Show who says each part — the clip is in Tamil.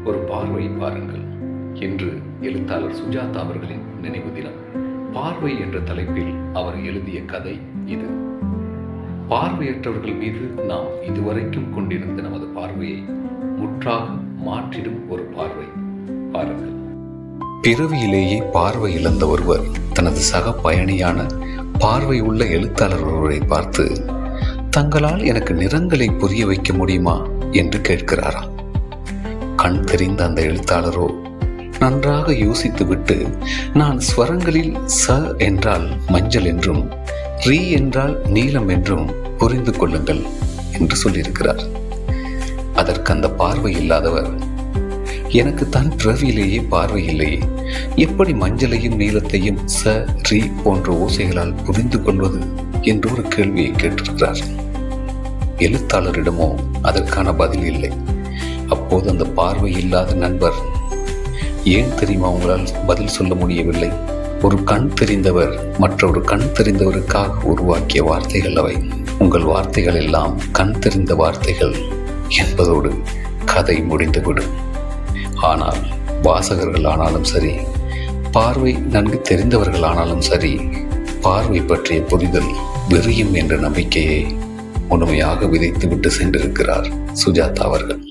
Speaker 1: ஒரு பார்வை பாருங்கள். இன்று எழுத்தாளர் சுஜாதா அவர்களின் நினைவு தினம். பார்வை என்ற தலைப்பில் அவர் எழுதிய கதை இது. பார்வையற்றவர்கள் மீது நாம் இதுவரைக்கும் கொண்டிருந்த நமது பார்வையை முற்றாக மாற்றிடும் ஒரு பார்வை பாருங்கள். பிறவியிலேயே பார்வை இழந்த ஒருவர் தனது சக பயணியான பார்வை உள்ள எழுத்தாளர் ஒருவரை பார்த்து, தங்களால் எனக்கு நிறங்களை புரிய வைக்க முடியுமா என்று கேட்கிறாராம். கண் தெரிந்த அந்த எழுத்தாளரோ நன்றாக யோசித்துவிட்டு, நான் ஸ்வரங்களில் ச என்றால் மஞ்சள் என்றும் ரீ என்றால் நீலம் என்றும் புரிந்து கொள்ளுங்கள் என்று சொல்லியிருக்கிறார். அதற்கு அந்த பார்வை இல்லாதவர், எனக்கு தன் பிறவியிலேயே பார்வை இல்லையே, எப்படி மஞ்சளையும் நீலத்தையும் ச ரீ போன்ற ஓசைகளால் புரிந்து கொள்வது என்று ஒரு கேள்வியை கேட்டிருக்கிறார். எழுத்தாளரிடமோ அதற்கான பதில் இல்லை. அப்போது அந்த பார்வை இல்லாத நண்பர், ஏன் தெரியுமா உங்களால் பதில் சொல்ல முடியவில்லை? ஒரு கண் தெரிந்தவர் மற்றொரு கண் தெரிந்தவருக்காக உருவாக்கிய வார்த்தைகள் அவை. உங்கள் வார்த்தைகள் எல்லாம் கண் தெரிந்த வார்த்தைகள் என்பதோடு கதை முடிந்துவிடும். ஆனால் வாசகர்கள் ஆனாலும் சரி, பார்வை நன்கு தெரிந்தவர்கள் ஆனாலும் சரி, பார்வை பற்றிய புரிதல் விரியும் என்ற நம்பிக்கையை முழுமையாக விதைத்துவிட்டு சென்றிருக்கிறார் சுஜாதா அவர்கள்.